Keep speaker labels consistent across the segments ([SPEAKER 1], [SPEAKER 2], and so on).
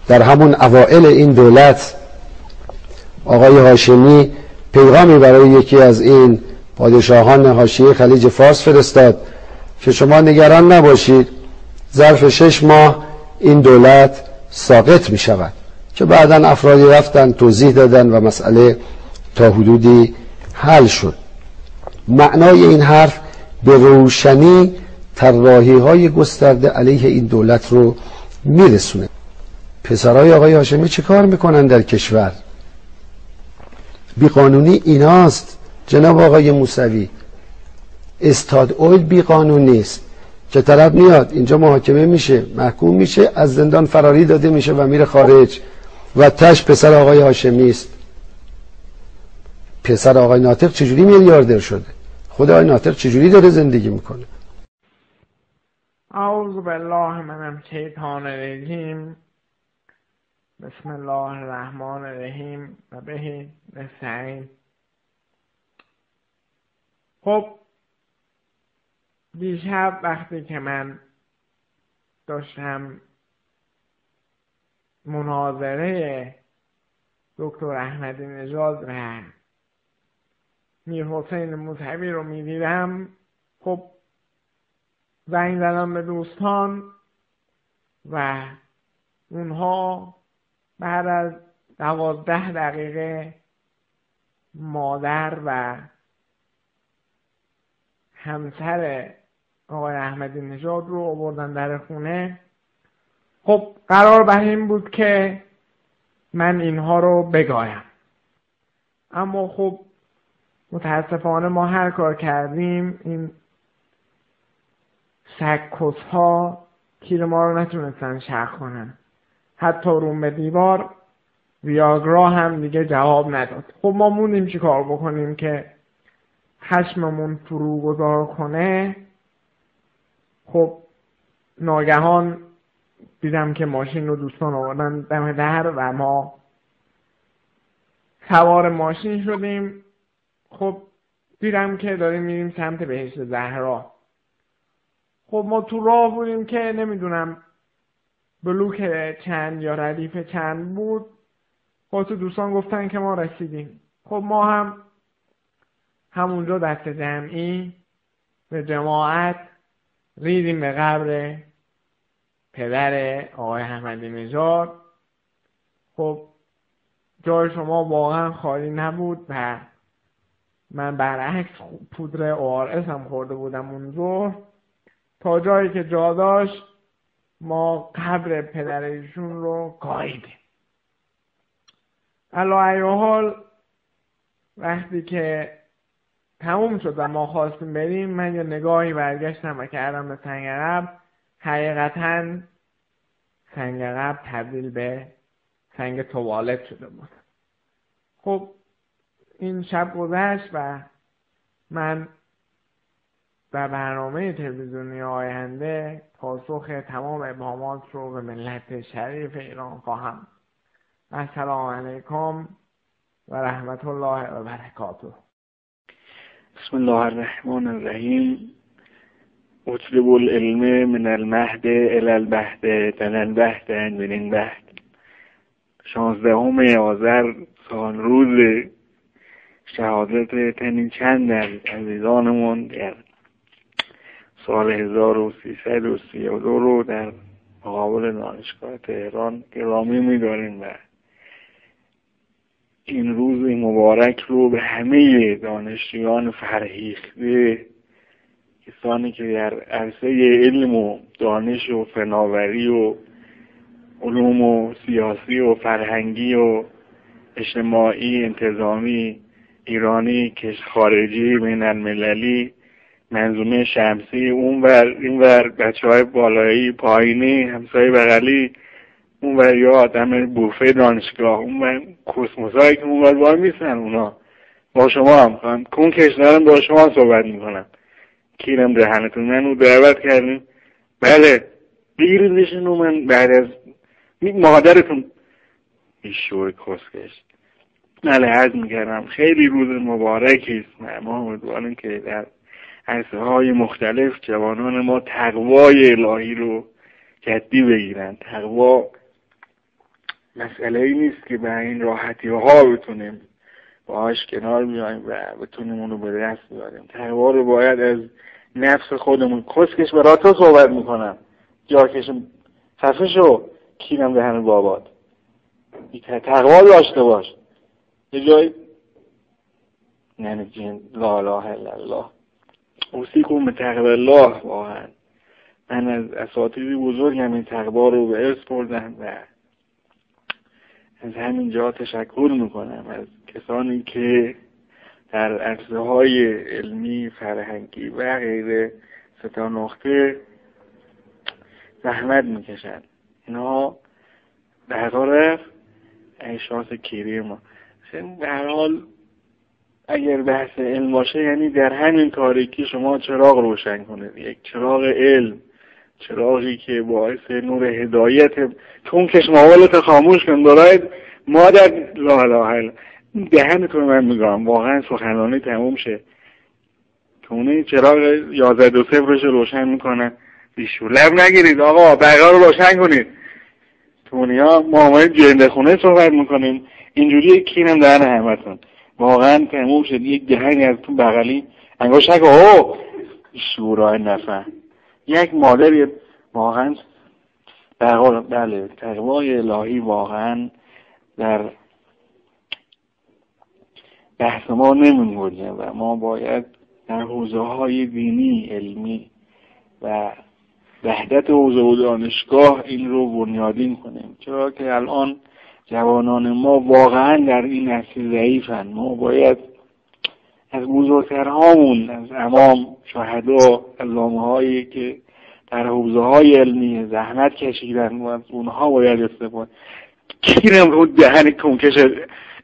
[SPEAKER 1] در همون اوائل این دولت آقای هاشمی پیغامی برای یکی از این پادشاهان حاشیه خلیج فارس فرستاد که شما نگران نباشید، ظرف 6 ماه این دولت ساقط می شود، که بعداً افرادی رفتن توضیح دادن و مسئله تا حدودی حل شد. معنای این حرف به روشنی طراحی‌های گسترده علیه این دولت رو میرسونه. پسرای آقای هاشمی چه کار میکنن در کشور؟ بیقانونی ایناست جناب آقای موسوی. استاد اویل بیقانونی نیست که طرف میاد اینجا محاکمه میشه، محکوم میشه، از زندان فراری داده میشه و میره خارج و تش پسر آقای هاشمی است. پسر آقای ناطق چجوری میلیاردر شده؟ خود آقای ناطق چجوری داره زندگی میکنه؟
[SPEAKER 2] اعوذ بالله من الشیطان الرجیم. بسم الله الرحمن الرحیم و به نستعین. خب دیشب وقتی که من داشتم مناظره دکتر احمدی نژاد و میرحسین موسوی رو میدیدم، خب زنگ زدم به دوستان و اونها بعد از 12 دقیقه مادر و همسر آقای احمدی نژاد رو آوردن در خونه. خب قرار بر این بود که من اینها رو بگایم، اما خب متاسفانه ما هر کار کردیم این سگ‌کس ها کیر ما رو نتونستن شق کنن. حتی روم به دیوار ویاگرا هم دیگه جواب نداد. خب ما موندیم چی کار بکنیم که خشممون فروگذار کنه. خب ناگهان دیدم که ماشین رو دوستان آوردن دم در و ما سوار ماشین شدیم. خب دیدم که داریم میریم سمت بهشت زهرا. خب ما تو راه بودیم که نمیدونم بلوک چند یا ردیف چند بود. خب تو دوستان گفتن که ما رسیدیم. خب ما هم همونجا دست جمعی به جماعت ریدیم به قبر پدر آقای احمدی نژاد. خب جای شما واقعا خالی نبود و من برعکس پودر ORS هم خورده بودم اون ظهر. تا جایی که جا داشت ما قبر پدر ایشون رو گاییدیم. علی ای حال وقتی که تموم شد و ما خواستیم بریم، من یه نگاهی برگشتم و کردم به سنگ عقب. حقیقتاً سنگ عقب تبدیل به سنگ توالت شده بود. خب این شب گذشت و من در برنامه تلویزیونی آینده پاسخ تمام ابهامات رو به ملت شریف ایران خواهم. السلام علیکم و رحمت الله و برکاته.
[SPEAKER 3] بسم الله الرحمن الرحیم. اطلب العلم من المهد الی البهد دن البهد من البهد. 16 آذر سال روز شهادت تنین چند از عزیزانمون در سال 1332 رو در مقابل دانشگاه تهران گرامی می‌داریم و این روز مبارک رو به همه دانشجویان فرهیخته، کسانی که در عرصه علم و دانش و فناوری و علوم و سیاسی و فرهنگی و اجتماعی انتظامی ایرانی که خارجی بین المللی منظومه شمسی اینور بچه‌های بالایی پایینی همسایه بغلی اونور یا آدم بوفه دانشگاه اونور کسموسایی که اونور وای میسن اونا با شما هم خواهم کون کشنرم با شما صحبت میکنم. کیرم دهنتون منو دعوت کردیم. بله بگیریدشون و من بعد از مادرتون بیشور کسکش. بله عرض میکردم خیلی روز مبارکی است. ما امیدواریم که در عرصه های مختلف جوانان ما تقوای الهی رو جدی بگیرن. تقوا مسئله ای نیست که به این راحتی ها بتونیم باهاش کنار بیاییم و بتونیم اونو به دست بیاریم. تقوا رو باید از نفس خودمون. کسکش برای تو صحبت میکنم، جاکش خفه شو، کینم دهن بابات. تقوا داشته باش. یه جای ننجین لا اله الا الله اوصیکم بتقوی الله. واقعا من از اساتید بزرگم این تقوا رو به ارث بردم و از همینجا تشکر میکنم از کسانی که در عرصه های علمی، فرهنگی و غیره ستا نقطه زحمت میکشن. اینا برقرار اشخاص کریم. به هر حال اگر بحث علم باشه یعنی در همین تاریکی شما چراغ روشن کنید، یک چراغ علم، چراغی که باعث نور هدایت. چون کشماولت خاموش کن دارید مادر لا اله الا دهنتون من میگم واقعا سخنرانی تموم شه. تونه چراغ 11 رو روشن میکنن. بیشور لب نگیرید آقا، بقیه رو روشن کنید. تونیا ما اومدیم جنده خونه صحبت میکنیم اینجوری کینم دهن همتون. واقعا تموم شد. یک دهنی از تو بغلی انگاش نکن. اوه شورای نفع یک مادری واقعا بله تقوای الهی واقعا در بحث ما نمی‌گنجه و ما باید در حوزه های دینی، علمی و وحدت حوزه و دانشگاه این رو بنیادین کنیم. چرا که الان جوانان ما واقعا در این نسل ضعیفن. ما باید از بزرگترهامون، از امام شهدا، علامه هایی که در حوزه های علمی زحمت کشیدن و از اونها باید استفاده. کیرم رو دهن کنکش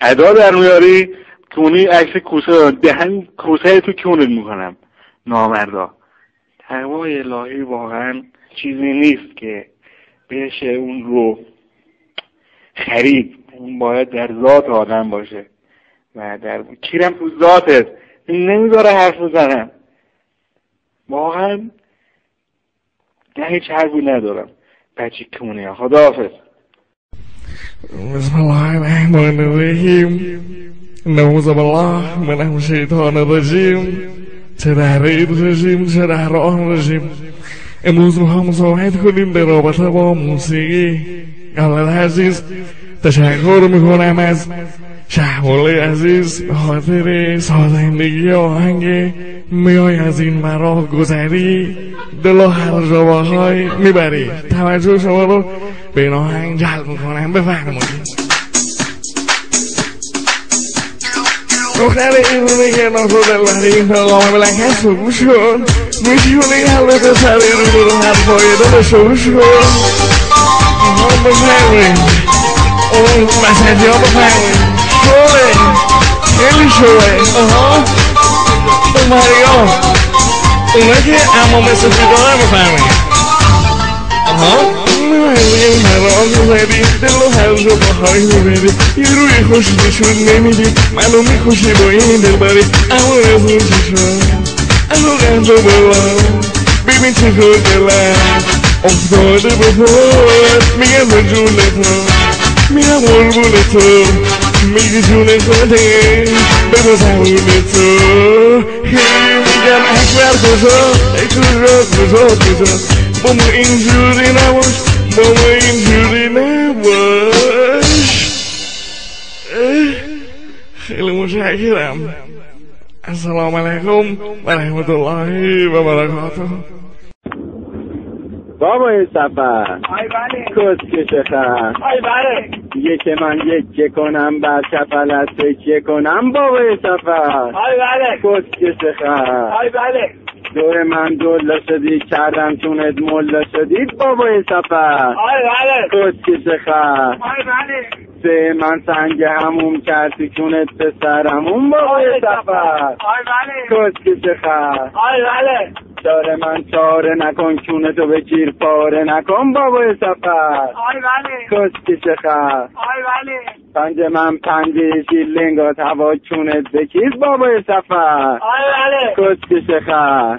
[SPEAKER 3] ادا در میاری کونی عکس کوسه دهن کوسه تو کونت میکنم نامردا. تقوای الهی واقعا چیزی نیست که بشه اون رو خرید. اون باید در ذات آدم باشه و در کیرم تو ذاتت نمیذاره حرف بزنم. واقعا هیچ حرفی ندارم. بچه کونه خداحافظ.
[SPEAKER 4] بسم الله الرحمن الرحیم. نعوذ بالله من الشیطان الرجیم. چه در عید رژیم چه در راه رژیم. امروز میخوام صحبت کنیم در رابطه با موسیقی. اول عزیز تشکر میکنم از شهوله عزیز به خاطر سازندگی آهنگ میای از این مراه گذری دل و هر جواهای میبری. توجه شما رو به این آهنگ جلب میکنم. بفرمایید. دختر ایرونی که ناسو دلبری این پیغام بلنکست رو گوش کن. میشونی حلت سری رو حرفای دلشو گوش کن. بفرمایید. اون مسجی ها بفرمایید. شوه خیلی شوه. اون مریا اونا که امام سفیده ها بفرمایید. این مرام میبری دل و هر جو باهای میبری. یه روی خوش نشون نمیدی منو میخوشی با این دل بری. اما از اون چی شد اما قند و بلام ببین چطور دلم افتاده به پاد. میگم به جون تو میگم قربون تو میگی جون خودش بگو زبون تو. میگم اکبر کجا کجا با ما اینجوری نباش با ما اینجوری نباش. خیلی متشکرم. السلام علیکم و رحمت الله و برکاته.
[SPEAKER 5] بابای سفر کسکش خر یک من یک کنم بر کفلت تکیه کنم. بابای سفر کسکش خر دور من دولا شدی کردم چونت ملا شدی. بابای سفر کسکش خر سه من سنگ هموم کردی چونت به سرمون. بابای سفر کسکش خر داره من چاره نکن چونتو به گیر پاره نکن. بابای سفر کسکش خر پنج من پنجه شیلنگات هوا چونت بکیز. بابای سفر کسکش خر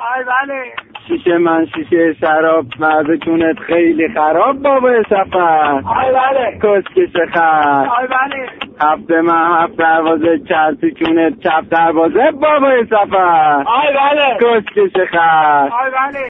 [SPEAKER 5] شیشه من شیشه شراب مزه چونت خیلی خراب بابا سفر.
[SPEAKER 6] آی بله
[SPEAKER 5] کسکش خر.
[SPEAKER 6] آی بله
[SPEAKER 5] هفت من هفت دروازه چرسی چونت چپ دروازه بابا سفر.
[SPEAKER 6] آی بله
[SPEAKER 5] کسکش خر.
[SPEAKER 6] آی بله